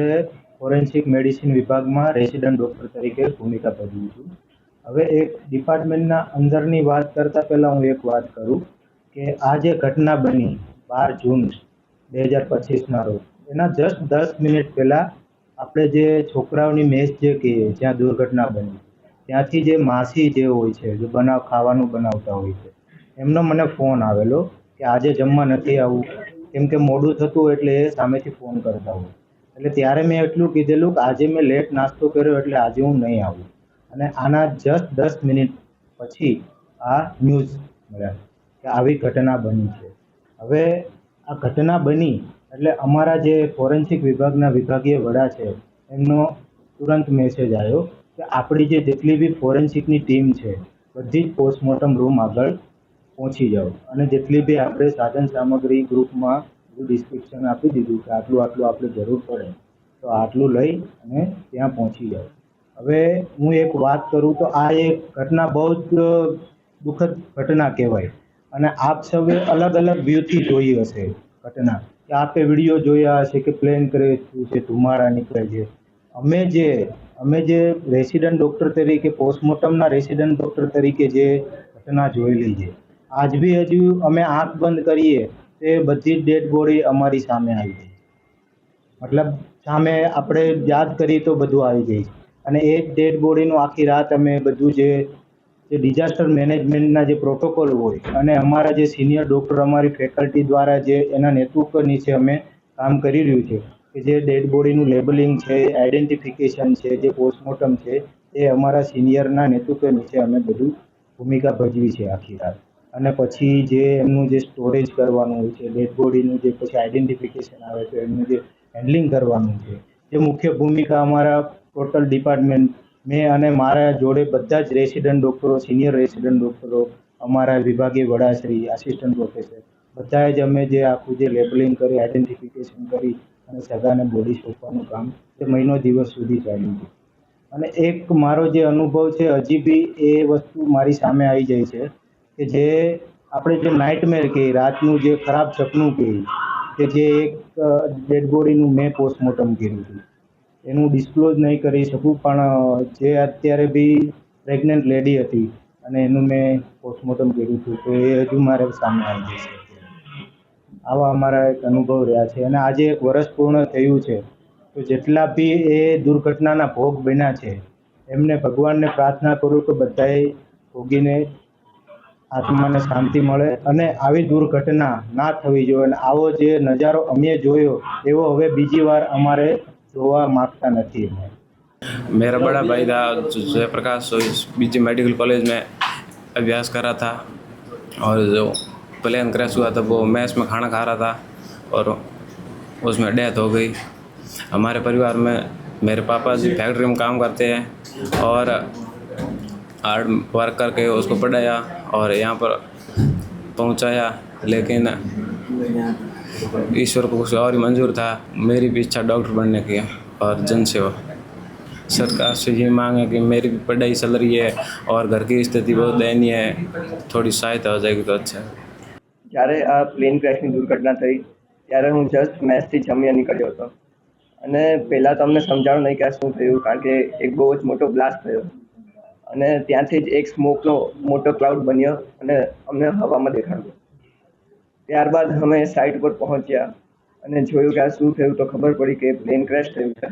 અત્યારે forensic medicine વિભાગમાં resident doctor તરીકે ભૂમિકા ભજવું છું. હવે એક ડિપાર્ટમેન્ટના અંદરની વાત કરતાં પહેલાં હું એક વાત કરું કે આ જે ઘટના બની 12 જૂન 2025ના રોજ, એના જસ્ટ 10 મિનિટ પહેલાં આપણે જે છોકરાઓની મેચ જે કહીએ જ્યાં દુર્ઘટના બની, ત્યાંથી જે માસી જે હોય છે, જે ખાવાનું બનાવતા હોય છે, એમનો મને ફોન આવેલો કે આજે જમવા નથી આવવું, કેમ કે મોડું થતું હોય એટલે એ સામેથી ફોન કરતા હોય. એટલે ત્યારે મેં એટલું કીધેલું કે આજે મેં લેટ નાસ્તો કર્યો એટલે આજે હું નહીં આવું. અને આના જસ્ટ 10 મિનિટ પછી આ ન્યૂઝ મળ્યા કે આવી ઘટના બની છે. હવે આ ઘટના બની એટલે અમારા જે ફોરેન્સિક વિભાગના વિભાગીય વડા છે એમનો તુરંત મેસેજ આવ્યો કે આપણી જે જેટલી બી ફોરેન્સિકની ટીમ છે બધી જ પોસ્ટમોર્ટમ રૂમ આગળ પહોંચી જાઓ, અને જેટલી બી આપણે સાધન સામગ્રી ગ્રુપમાં ડિસ્ક્રિપ્શન આપી દીધું કે આટલું આટલું આપણે જરૂર પડે તો આટલું લઈ અને ત્યાં પહોંચી જાઓ. હવે હું એક વાત કરું તો આ એક ઘટના બહુ જ દુઃખદ ઘટના કહેવાય, અને આપ સૌએ અલગ અલગ વ્યૂથી જોઈ હશે ઘટના, કે આપે વિડીયો જોયા હશે કે પ્લેન ક્રેશ થયું છે, ધુમાડા નીકળે છે. અમે જે રેસિડન્ટ ડૉક્ટર તરીકે પોસ્ટમોર્ટમના રેસિડન્ટ ડૉક્ટર તરીકે જે ઘટના જોયેલી છે, આજ બી હજુ અમે આંખ બંધ કરીએ તે બધી જ ડેડ બોડી અમારી સામે આવી ગઈ. મતલબ સામે આપણે યાદ કરીએ તો બધું આવી જાય છે. અને એ જ ડેડ બોડીનું આખી રાત અમે બધું જે ડિઝાસ્ટર મેનેજમેન્ટના જે પ્રોટોકોલ હોય અને અમારા જે સિનિયર ડૉક્ટર અમારી ફેકલ્ટી દ્વારા જે એના નેતૃત્વ નીચે અમે કામ કરી રહ્યું છે કે જે ડેડ બોડીનું લેબલિંગ છે, આઈડેન્ટિફિકેશન છે, જે પોસ્ટમોર્ટમ છે, એ અમારા સિનિયરના નેતૃત્વ નીચે અમે બધું ભૂમિકા ભજવી છે આખી રાત. અને પછી જે એમનું જે સ્ટોરેજ કરવાનું હોય છે, ડેડ બોડીનું જે પછી આઈડેન્ટિફિકેશન આવે છે, એમનું જે હેન્ડલિંગ કરવાનું છે, જે મુખ્ય ભૂમિકા અમારા ટોટલ ડિપાર્ટમેન્ટ મેં અને મારા જોડે બધા જ રેસિડન્ટ ડૉક્ટરો, સિનિયર રેસિડન્ટ ડૉક્ટરો, અમારા વિભાગીય વડાશ્રી, આસિસ્ટન્ટ પ્રોફેસર, બધાએ જ અમે જે આખું જે લેબલિંગ કરી, આઈડેન્ટિફિકેશન કરી અને સગાને બોડી સોંપવાનું કામ તે મહિનો દિવસ સુધી ચાલ્યું છે. અને એક મારો જે અનુભવ છે હજી બી એ વસ્તુ મારી સામે આવી જાય છે કે જે આપણે જે નાઇટમેર કહીએ, રાતનું જે ખરાબ સપનું કહીએ, કે જે એક ડેડ બોડીનું મેં પોસ્ટમોર્ટમ કર્યું હતું, એનું ડિસ્ક્લોઝ નહીં કરી શકું, પણ જે અત્યારે બી પ્રેગ્નન્ટ લેડી હતી અને એનું મેં પોસ્ટમોર્ટમ કર્યું હતું, તો એ હજુ મારે સામે આવી જશે. આવા અમારા એક અનુભવ રહ્યા છે. અને આજે 1 વર્ષ પૂર્ણ થયું છે, તો જેટલા બી એ દુર્ઘટનાના ભોગ બન્યા છે એમને ભગવાનને પ્રાર્થના કરું કે બધાએ ભોગીને આત્માને શાંતિ મળે અને આવી દુર્ઘટના ના થવી જોઈએ. અને આવો જે નજારો અમે જોયો એવો હવે બીજી વાર અમારે જોવા मांगता नहीं है। मेरा बड़ा भाई था जयप्रकाश, बीजी मेडिकल कॉलेज में अभ्यास कर रहा था और जो प्लेन क्रैश हुआ था वो मैस में खाना खा रहा था और उसमें डेथ हो गई। हमारे परिवार में मेरे पापा जी फैक्ट्री में काम करते हैं और हार्ड वर्क करके उसको पढ़ाया और यहाँ पर पहुँचाया, लेकिन ईश्वर को कुछ और ही मंजूर था। मेरी भी इच्छा डॉक्टर बनने की और जन सेवा। सरकार से ये मांग है कि मेरी भी पढ़ाई चल रही है और घर की स्थिति बहुत दयनीय है, थोड़ी सहायता हो जाएगी तो अच्छा है। જ્યારે આ પ્લેન ક્રેશની દુર્ઘટના થઈ ત્યારે હું જસ્ટ મેચથી જમ્યા નીકળ્યો હતો અને પહેલાં તો અમને સમજાણું નહીં કે આ શું થયું, કારણ કે એક બહુ જ મોટો બ્લાસ્ટ થયો અને ત્યાંથી જ એક સ્મોકનો મોટો ક્લાઉડ બન્યો અને અમને હવામાં દેખાડ્યો. ત્યારબાદ અમે સાઇટ પર પહોંચ્યા અને જોયું કે આ શું થયું, તો ખબર પડી કે પ્લેન ક્રેશ થયું છે.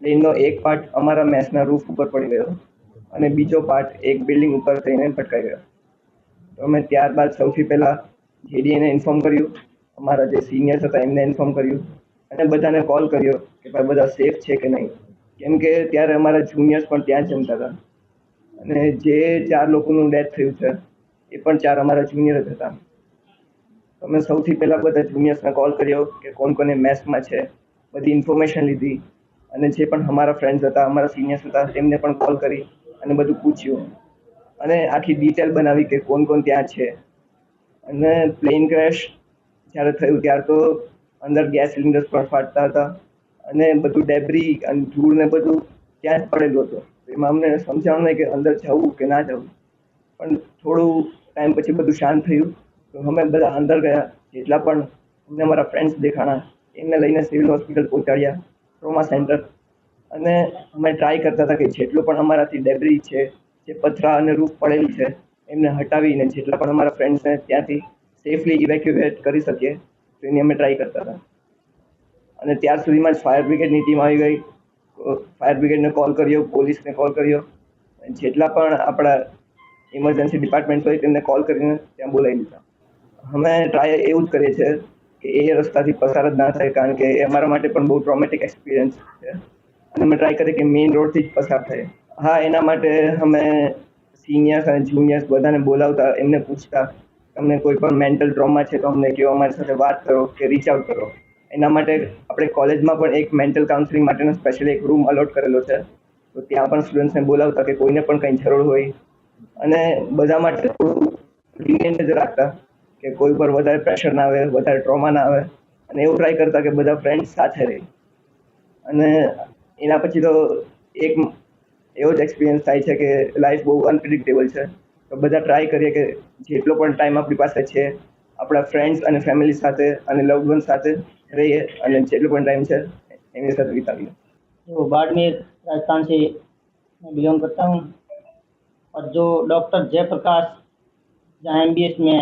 પ્લેનનો એક પાર્ટ અમારા મેસના રૂફ ઉપર પડી ગયો અને બીજો પાર્ટ એક બિલ્ડિંગ ઉપર થઈને પટકાઈ ગયો. તો અમે ત્યારબાદ સૌથી પહેલાં જેડીએને ઇન્ફોર્મ કર્યું, અમારા જે સિનિયર્સ હતા એમને ઇન્ફોર્મ કર્યું અને બધાને કોલ કર્યો કે ભાઈ બધા સેફ છે કે નહીં, કેમ કે ત્યારે અમારા જુનિયર્સ પણ ત્યાં જ જમતા હતા અને જે 4 લોકોનું ડેથ થયું છે એ પણ 4 અમારા જુનિયર જ હતા. અમે સૌથી પહેલાં બધા જુનિયર્સને કોલ કર્યો કે કોણ કોને મેથ્સમાં છે, બધી ઇન્ફોર્મેશન લીધી અને જે પણ અમારા ફ્રેન્ડ્સ હતા, અમારા સિનિયર્સ હતા તેમને પણ કોલ કરી અને બધું પૂછ્યું અને આખી ડિટેલ બનાવી કે કોણ કોણ ત્યાં છે. અને પ્લેન ક્રેશ જ્યારે થયું ત્યારે તો અંદર ગેસ સિલિન્ડર્સ પણ ફાટતા હતા અને બધું ડેબ્રી અને ધૂળ ને બધું ત્યાં જ પડેલું હતું. એમાં અમને સમજાણું નહીં કે અંદર જવું કે ના જવું, પણ થોડું ટાઈમ પછી બધું શાંત થયું તો અમે બધા અંદર ગયા. જેટલા પણ અમને અમારા ફ્રેન્ડ્સ દેખાણા એમને લઈને સિવિલ હોસ્પિટલ પહોંચાડ્યા ટ્રોમા સેન્ટર. અને અમે ટ્રાય કરતા હતા કે જેટલું પણ અમારાથી ડેબ્રી છે, જે પથરા અને રૂફ પડેલી છે, એમને હટાવીને જેટલા પણ અમારા ફ્રેન્ડ્સને ત્યાંથી સેફલી ઇવેક્યુએટ કરી શકીએ તો એની અમે ટ્રાય કરતા હતા. અને ત્યાર સુધીમાં જ ફાયર બ્રિગેડની ટીમ આવી ગઈ. ફાયર બ્રિગેડને કોલ કર્યો, પોલીસને કોલ કર્યો, જેટલા પણ આપણા ઇમરજન્સી ડિપાર્ટમેન્ટ હોય તેમને કોલ કરીને ત્યાં બોલાવી દીધા. અમે ટ્રાય એવું જ કરીએ છીએ કે એ રસ્તાથી પસાર જ ના થાય, કારણ કે એ અમારા માટે પણ બહુ ટ્રોમેટિક એક્સપિરિયન્સ છે. અને અમે ટ્રાય કરીએ કે મેઇન રોડથી જ પસાર થાય. હા, એના માટે અમે સિનિયર્સ અને જુનિયર્સ બધાને બોલાવતા, એમને પૂછતા તમને કોઈ પણ મેન્ટલ ટ્રોમા છે તો અમને કહો, અમારી સાથે વાત કરો કે રીચ આઉટ કરો. એના માટે આપણે કોલેજમાં પણ એક મેન્ટલ કાઉન્સિલિંગ માટેનો સ્પેશિયલ એક રૂમ અલોટ કરેલો છે, તો ત્યાં પણ સ્ટુડન્ટ્સને બોલાવતા કે કોઈને પણ કંઈ જરૂર હોય. અને બધા માટે થોડું લિનિયન્ટ જ રાખતા કે કોઈ પર વધારે પ્રેશર ના આવે, વધારે ટ્રોમા ના આવે. અને એવું ટ્રાય કરતા કે બધા ફ્રેન્ડ્સ સાથે રહે. અને એના પછી તો એક એવો જ એક્સપિરિયન્સ થાય છે કે લાઈફ બહુ અનપ્રિડિક્ટેબલ છે. તો બધા ટ્રાય કરીએ કે જેટલો પણ ટાઈમ આપણી પાસે છે આપણા ફ્રેન્ડ્સ અને ફેમિલી સાથે અને લવ્ડ વન સાથે रहिए અને જેટલો પણ ટાઈમ છે એમની સાથે વિતાવીએ. तो बाड़मेर राजस्थान से मैं बिलोंग करता हूँ। और जो डॉक्टर जयप्रकाश जहाँ एमबीएस में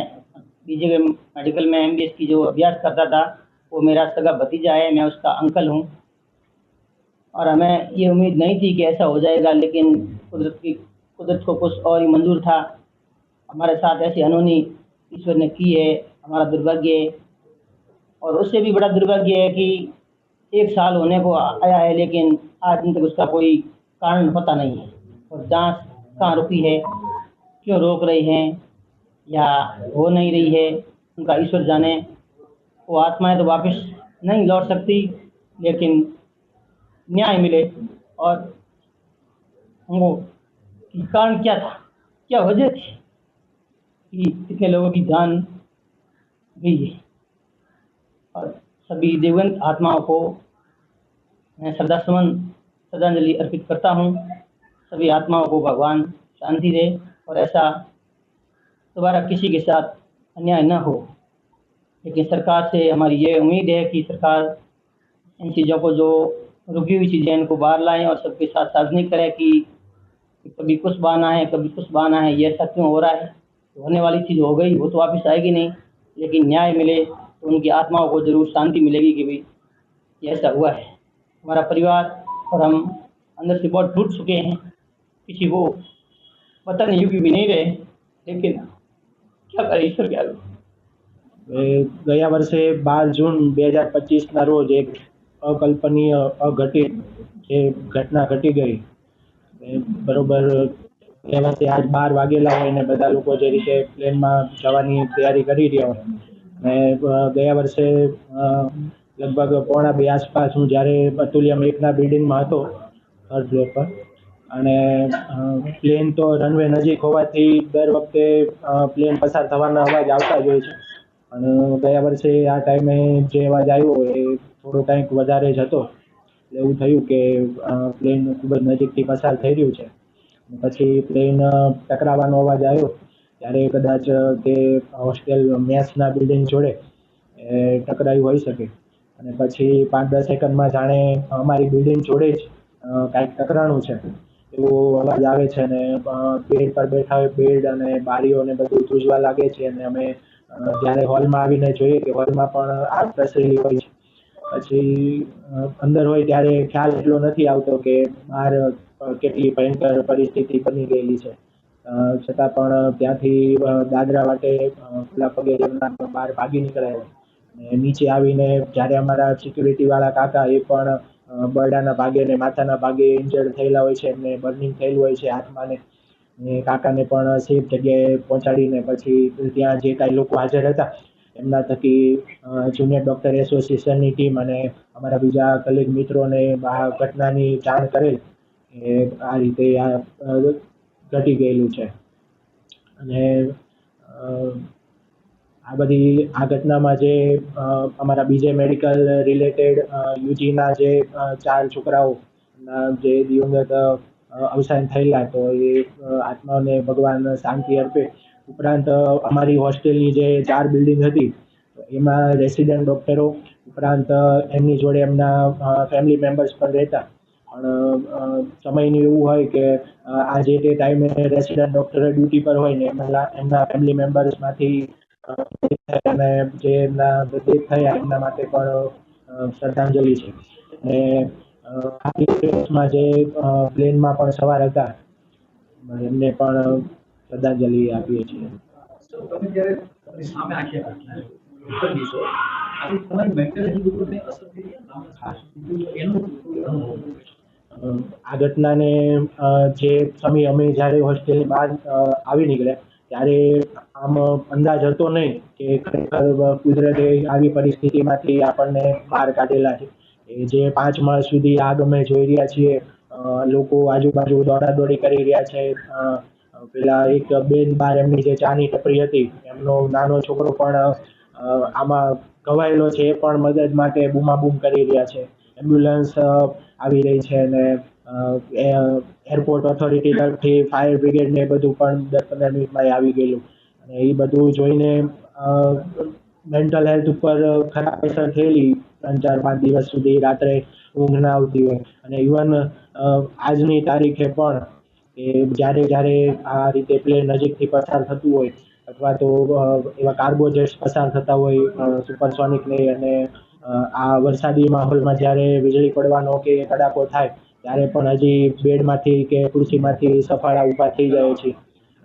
बीजे मेडिकल में एमबीएस की जो अभ्यास करता था, वो मेरा सगा भतीजा है, मैं उसका अंकल हूँ। और हमें ये उम्मीद नहीं थी कि ऐसा हो जाएगा, लेकिन कुदरत को कुछ और ही मंजूर था। हमारे साथ ऐसी अनहोनी ईश्वर ने की है, हमारा दुर्भाग्य है। और उससे भी बड़ा दुर्भाग्य है कि 1 साल होने को आया है, लेकिन आज दिन तक उसका कोई कारण पता नहीं है। और जांच कहाँ रुकी है, क्यों रोक रहे हैं या हो नहीं रही है, उनका ईश्वर जाने। वो आत्माएं तो वापस नहीं लौट सकती, लेकिन न्याय मिले और हमको कि कारण क्या था, क्या वजह थी कि इतने लोगों की जान गई है। और सभी दिवंगत आत्माओं को मैं श्रद्धांजलि अर्पित करता हूँ। सभी आत्माओं को भगवान शांति दे और ऐसा दोबारा किसी के साथ अन्याय न हो। लेकिन सरकार से हमारी ये उम्मीद है कि सरकार इन चीज़ों को, जो रुकी हुई चीज़ें, इनको बाहर लाएं और सबके साथ सार्वजनिक करें कि कभी कुछ बहाना है, कभी कुछ बहाना है, ये ऐसा क्यों हो रहा है। तो होने वाली चीज़ हो गई, वो तो वापस आएगी नहीं, लेकिन न्याय मिले तो उनकी आत्माओं को जरूर शांति मिलेगी कि भाई ये ऐसा हुआ है। हमारा परिवार और हम अंदर से बहुत टूट चुके हैं, किसी को पता नहीं भी नहीं रहे, लेकिन क्या करें, ईश्वर क्या करें। ગયા વર્ષે 12 જૂન 2025ના રોજ એક અકલ્પનીય અઘટિત જે ઘટના ઘટી ગઈ. બરોબર કહેવાથી આજ 12 વાગેલા હોય ને બધા લોકો જે રીતે પ્લેનમાં જવાની તૈયારી કરી રહ્યા હોય. ને ગયા વર્ષે લગભગ 1:15 આસપાસ હું જ્યારે અતુલ્યમ 1ના બિલ્ડિંગમાં હતો, 3rd ફ્લોર પર, અને પ્લેન તો રનવે નજીક હોવાથી દર વખતે પ્લેન પસાર થવાના અવાજ આવતા જ હોય છે. અને ગયા વર્ષે આ ટાઈમે જે અવાજ આવ્યો એ થોડો કંઈક વધારે જ હતો. એટલે એવું થયું કે પ્લેન ખૂબ જ નજીકથી પસાર થઈ રહ્યું છે. પછી પ્લેન ટકરાવાનો અવાજ આવ્યો ત્યારે કદાચ તે હોસ્ટેલ મેસના બિલ્ડિંગ જોડે ટકરાયું હોઈ શકે. અને પછી 5-10 સેકન્ડમાં જાણે અમારી બિલ્ડિંગ જોડે જ કાંઈક ટકરાણું છે એવો અવાજ આવે છે. અને બેડ પર બેઠા હોય, બેડ અને બારીઓને બધું ધ્રુજવા લાગે છે. અને અમે જ્યારે હોલમાં આવીને જોઈએ કે હોલમાં પણ આગ પ્રસરેલી હોય છે. પછી અંદર હોય ત્યારે ખ્યાલ એટલો નથી આવતો કે બહાર કેટલી ભયંકર પરિસ્થિતિ બની ગયેલી છે. છતાં પણ ત્યાંથી દાદરા વાટે ખુલ્લા પગે જેમના બહાર ભાગી નીકળ્યા હોય. અને નીચે આવીને જ્યારે અમારા સિક્યુરિટીવાળા કાકા એ પણ બરડાના ભાગે ને માથાના ભાગે ઇન્જર્ડ થયેલા હોય છે, એમને બર્નિંગ થયેલું હોય છે હાથમાં ને. કાકાને પણ સેફ જગ્યાએ પહોંચાડીને પછી ત્યાં જે કાંઈ લોકો હાજર હતા એમના થકી જુનિયર ડૉક્ટર એસોસિએશનની ટીમ અને અમારા બીજા કલીગ મિત્રોને આ ઘટનાની જાણ કરેલ કે આ રીતે આ ઘટી ગયેલું છે. અને આ ઘટનામાં જે અમારા બીજે મેડિકલ રિલેટેડ યુજીના જે 4 છોકરાઓના જે દિવંગત અવસાન થયેલા, તો એ આત્માઓને ભગવાન શાંતિ અર્પે. ઉપરાંત અમારી હોસ્ટેલની જે 4 બિલ્ડિંગ હતી એમાં રેસિડન્ટ ડૉક્ટરો ઉપરાંત એમની જોડે એમના ફેમિલી મેમ્બર્સ પણ રહેતા. પણ સમયનું એવું હોય કે આ જે તે ટાઈમે રેસિડન્ટ ડૉક્ટર ડ્યુટી પર હોય ને એમના ફેમિલી મેમ્બર્સમાંથી અને જે એમના ડેથ થયા એમના માટે પણ શ્રદ્ધાંજલિ છે. અને આ દિવસમાં જે પ્લેનમાં પણ સવાર હતા એમને પણ શ્રદ્ધાંજલિ આપીએ છીએ. તમે જ્યારે તમારી સામે આંખે ડૉક્ટર દિવસો આજે તમારી મેન્ટલ હેલ્થ ઉપર કંઈ અસર થઈ એનો આ ઘટનાને જે સમય અમે જ્યારે હોસ્ટેલની બહાર આવી નીકળ્યા ત્યારે આમ અંદાજ હતો નહીં કે ખરેખર કુદરતે આવી પરિસ્થિતિમાંથી આપણને બહાર કાઢેલા છે. જે 5 માળ સુધી આગ અમે જોઈ રહ્યા છીએ, લોકો આજુબાજુ દોડાદોડી કરી રહ્યા છે. પેલા એક બેન બહાર એમની જે ચાની ટપરી હતી એમનો નાનો છોકરો પણ આમાં ઘવાયેલો છે, એ પણ મદદ માટે બૂમાબૂમ કરી રહ્યા છે. એમ્બ્યુલન્સ આવી રહી છે અને એરપોર્ટ ઓથોરિટી તરફથી ફાયર બ્રિગેડ ને બધું પણ 10-15 મિનિટમાં આવી ગયેલું. અને એ બધું જોઈને મેન્ટલ હેલ્થ ઉપર ખરાબ અસર થયેલી. 3-4-5 દિવસ સુધી રાત્રે ઊંઘ ના આવતી હોય. અને ઇવન આજની તારીખે પણ કે જ્યારે આ રીતે પ્લેન નજીકથી પસાર થતું હોય અથવા તો એવા કાર્ગો જેટ્સ પસાર થતા હોય સુપરસોનિક નહીં, અને આ વરસાદી માહોલમાં જ્યારે વીજળી પડવાનો કે કડાકો થાય ત્યારે પણ હજી બેડમાંથી કે ખુરશીમાંથી સફાળા ઊભા થઈ જાય છે.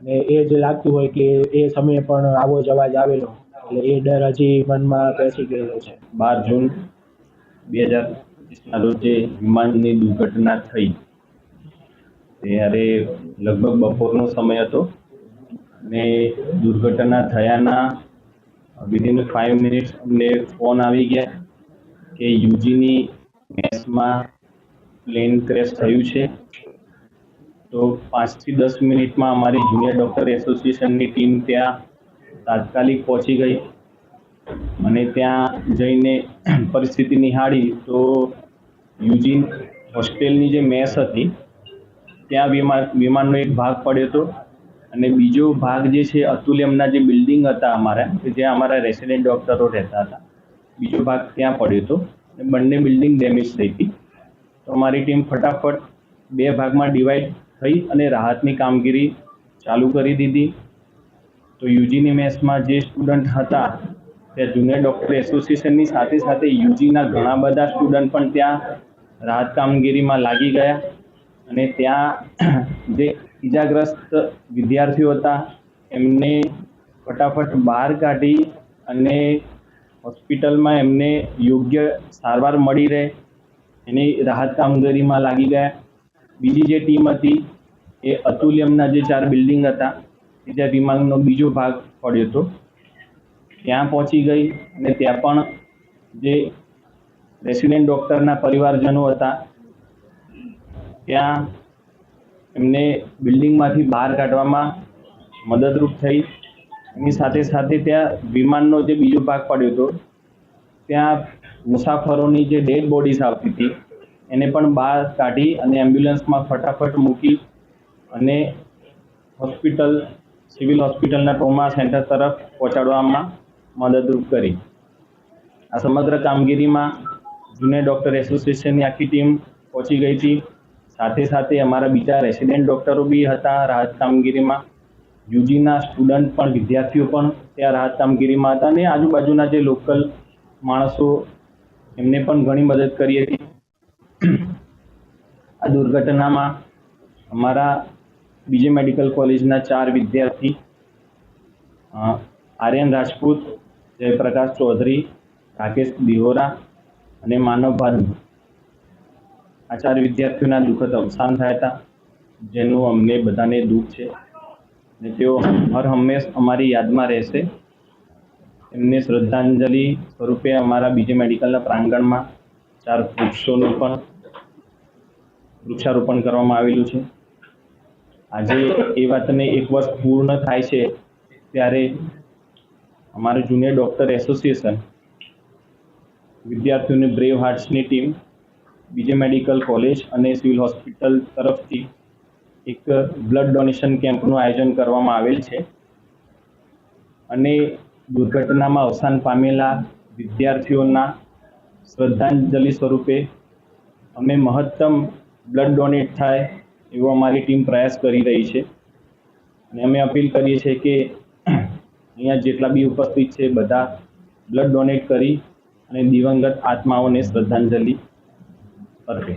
અને એ જ લાગતું હોય કે એ સમયે પણ આવો જ અવાજ આવેલો, એટલે એ ડર હજી મનમાં બેસી ગયેલો છે. 12 જૂન 2025ના રોજ જે વિમાનની દુર્ઘટના થઈ ત્યારે લગભગ બપોરનો સમય હતો અને દુર્ઘટના થયાના વિધિન 5 મિનિટ્સ અમને ફોન આવી ગયા કે યુજીની મેસમાં પ્લેન ક્રેશ થયું છે. તો 5 થી 10 મિનિટમાં અમારી જુનિયર ડૉક્ટર એસોસિએશનની ટીમ ત્યાં તાત્કાલિક પહોંચી ગઈ અને ત્યાં જઈને પરિસ્થિતિ નિહાળી તો યુજીન હોસ્ટેલની જે મેસ હતી ત્યાં વિમાનનો એક ભાગ પડ્યો હતો અને બીજો ભાગ જે છે અતુલ્યમના જે બિલ્ડિંગ હતા અમારા કે જ્યાં અમારા રેસિડેન્ટ ડૉક્ટરો રહેતા હતા, બીજો ભાગ ત્યાં પડ્યો હતો અને બંને બિલ્ડિંગ ડેમેજ થઈ હતી. તો અમારી ટીમ ફટાફટ 2 ભાગમાં ડિવાઈડ થઈ અને રાહતની કામગીરી ચાલુ કરી દીધી. તો યુજીની મેસમાં જે સ્ટુડન્ટ હતા ત્યાં જુનિયર ડૉક્ટર એસોસિએશનની સાથે સાથે યુજીના ઘણા બધા સ્ટુડન્ટ પણ ત્યાં રાહત કામગીરીમાં લાગી ગયા અને ત્યાં જે ઇજાગ્રસ્ત વિદ્યાર્થીઓ હતા એમને ફટાફટ બહાર કાઢી અને હોસ્પિટલમાં એમને યોગ્ય સારવાર મળી રહે એની રાહત કામગીરીમાં લાગી ગયા. બીજી જે ટીમ હતી એ અતુલ્યમના જે 4 બિલ્ડિંગ હતા કે જ્યાં વિમાનનો બીજો ભાગ પડ્યો હતો ત્યાં પહોંચી ગઈ અને ત્યાં પણ જે રેસિડેન્ટ ડૉક્ટરના પરિવારજનો હતા ત્યાં એમને બિલ્ડિંગમાંથી બહાર કાઢવામાં મદદરૂપ થઈ. એની સાથે સાથે ત્યાં વિમાનનો જે બીજો ભાગ પડ્યો હતો ત્યાં મુસાફરોની જે ડેડ બોડીઝ આવતી હતી એને પણ બહાર કાઢી અને એમ્બ્યુલન્સમાં ફટાફટ મૂકી અને સિવિલ હોસ્પિટલના ટ્રોમા સેન્ટર તરફ પહોંચાડવામાં મદદરૂપ કરી. આ સમગ્ર કામગીરીમાં જુનિયર ડૉક્ટર એસોસિએશનની આખી ટીમ પહોંચી ગઈ હતી. સાથે સાથે અમારા બીજા રેસિડેન્ટ ડૉક્ટરો બી હતા રાહત કામગીરીમાં. યુજીના સ્ટુડન્ટ પણ વિદ્યાર્થીઓ પણ ત્યાં રાહત કામગીરીમાં હતા અને આજુબાજુના જે લોકલ માણસો એમને પણ ઘણી મદદ કરી હતી. આ દુર્ઘટનામાં અમારા બીજે મેડિકલ કોલેજના 4 વિદ્યાર્થી આર્યન રાજપૂત, જયપ્રકાશ ચૌધરી, રાકેશ દિહોરા અને માનવ ભાદુ, આ 4 વિદ્યાર્થીઓના દુઃખદ અવસાન થયા હતા, જેનું અમને બધાને દુઃખ છે અને તેઓ હર હંમેશ અમારી યાદમાં રહેશે. એમને શ્રદ્ધાંજલિ સ્વરૂપે અમારા બીજે મેડિકલના પ્રાંગણમાં 4 વૃક્ષોનું પણ વૃક્ષારોપણ કરવામાં આવેલું છે. આજે એ વાતને 1 વર્ષ પૂર્ણ થાય છે ત્યારે અમારું જુનિયર ડૉક્ટર એસોસિએશન વિદ્યાર્થીઓની બ્રેવ હાર્ટ્સની ટીમ બીજે મેડિકલ કોલેજ અને સિવિલ હોસ્પિટલ તરફથી એક બ્લડ ડોનેશન કેમ્પનું આયોજન કરવામાં આવેલ છે અને દુર્ઘટનામાં અવસાન પામેલા વિદ્યાર્થીઓના શ્રદ્ધાંજલિ સ્વરૂપે અમે મહત્તમ બ્લડ ડોનેટ થાય એવો અમારી ટીમ પ્રયાસ કરી રહી છે અને અમે અપીલ કરીએ છીએ કે અહીંયા જેટલા બી ઉપસ્થિત છે બધા બ્લડ ડોનેટ કરી અને દિવંગત આત્માઓને શ્રદ્ધાંજલિ અર્પે.